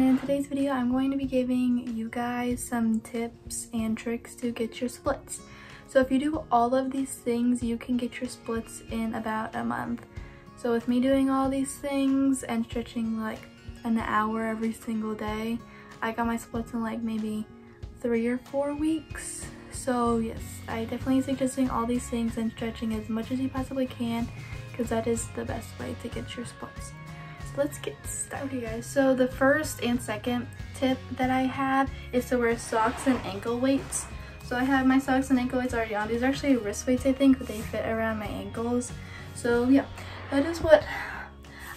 and in today's video I'm going to be giving you guys some tips and tricks to get your splits. So if you do all of these things, you can get your splits in about a month. So with me doing all these things and stretching like an hour every single day, I got my splits in like maybe 3 or 4 weeks. So yes, I definitely suggest doing all these things and stretching as much as you possibly can, because that is the best way to get your splits. So let's get started, guys. So the first and second tip that I have is to wear socks and ankle weights. So I have my socks and ankle weights already on. These are actually wrist weights, I think, but they fit around my ankles. So yeah, that is what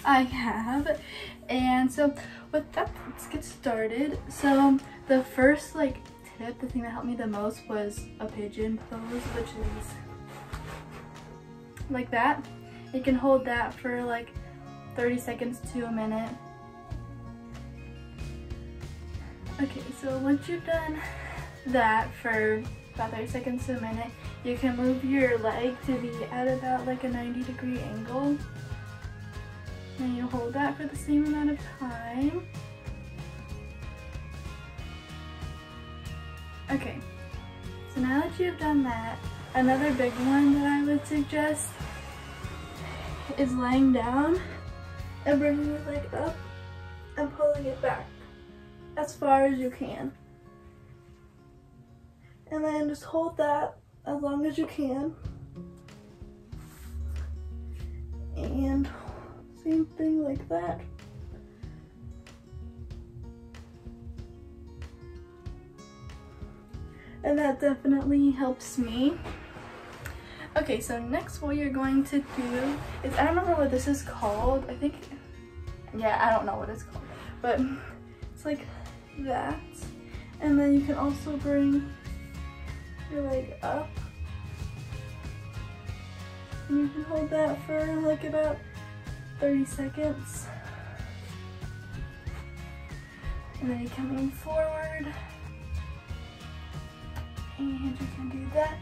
I have. And so with that, let's get started. So the first like tip, the thing that helped me the most was a pigeon pose, which is like that. You can hold that for like 30 seconds to a minute. Okay, so once you've done that for about 30 seconds to a minute, you can move your leg to be at about like a 90-degree angle. And you hold that for the same amount of time. Okay, so now that you've done that, another big one that I would suggest is laying down and bringing your leg up and pulling it back as far as you can. And then just hold that as long as you can. And same thing like that. And that definitely helps me. Okay, so next what you're going to do is, I don't remember what this is called. I think, yeah, I don't know what it's called, but it's like that. And then you can also bring your leg up. And you can hold that for like about 30 seconds. And then you can lean forward. And you can do that.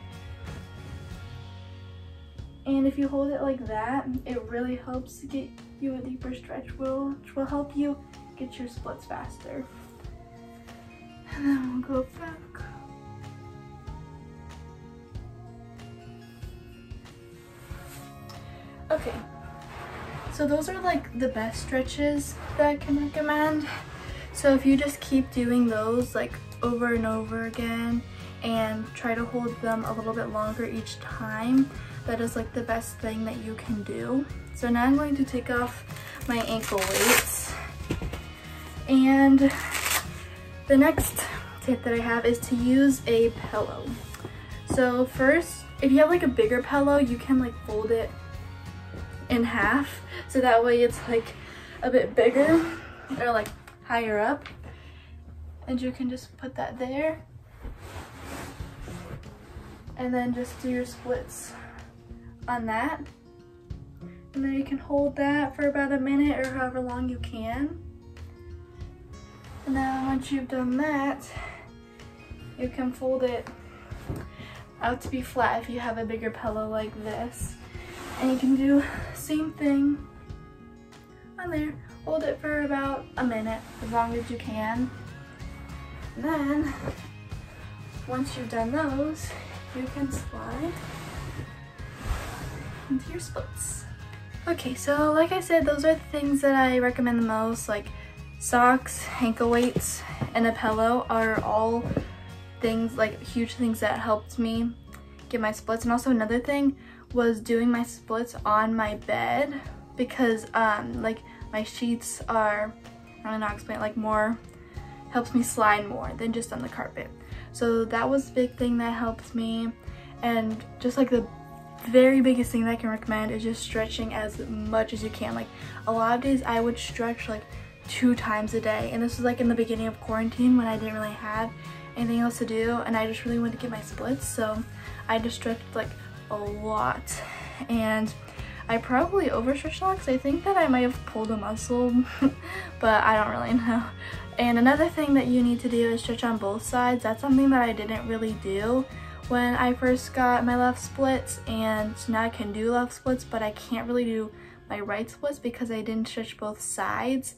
And if you hold it like that, it really helps get you a deeper stretch, which will help you get your splits faster. And then we'll go back. Okay, so those are like the best stretches that I can recommend. So if you just keep doing those like over and over again and try to hold them a little bit longer each time, that is like the best thing that you can do. So now I'm going to take off my ankle weights. And the next tip that I have is to use a pillow. So first, if you have like a bigger pillow, you can like fold it in half, so that way it's like a bit bigger or like higher up, and you can just put that there and then just do your splits on that. And then you can hold that for about a minute or however long you can. And then once you've done that, you can fold it out to be flat if you have a bigger pillow like this. And you can do the same thing on there. Hold it for about a minute, as long as you can. And then, once you've done those, you can slide into your splits. Okay, so like I said, those are the things that I recommend the most, like socks, ankle weights, and a pillow are all things, like huge things that helped me get my splits. And also another thing was doing my splits on my bed, because like my sheets are, I don't know how to explain it, like more, helps me slide more than just on the carpet. So that was a big thing that helped me. And just like the very biggest thing that I can recommend is just stretching as much as you can. Like a lot of days I would stretch like 2 times a day, and this was like in the beginning of quarantine when I didn't really have anything else to do and I just really wanted to get my splits, so I just stretched like a lot. And I probably overstretched a lot because I think that I might have pulled a muscle, but I don't really know. And another thing that you need to do is stretch on both sides. That's something that I didn't really do when I first got my left splits, and now I can do left splits, but I can't really do my right splits because I didn't stretch both sides.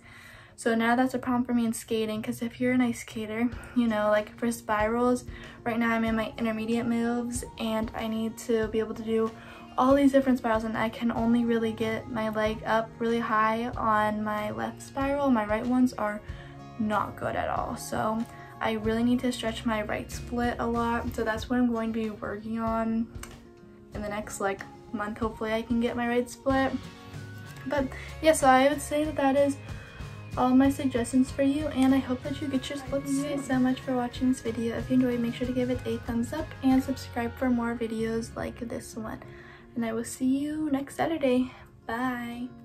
So now that's a problem for me in skating, because if you're an ice skater, you know, like for spirals, right now I'm in my intermediate moves and I need to be able to do all these different spirals, and I can only really get my leg up really high on my left spiral. My right ones are not good at all. So I really need to stretch my right split a lot. So that's what I'm going to be working on in the next like month. Hopefully I can get my right split. But yeah, so I would say that that is all my suggestions for you, and I hope that you get your splits. Thank you guys so much for watching this video. If you enjoyed, make sure to give it a thumbs up and subscribe for more videos like this one. And I will see you next Saturday. Bye.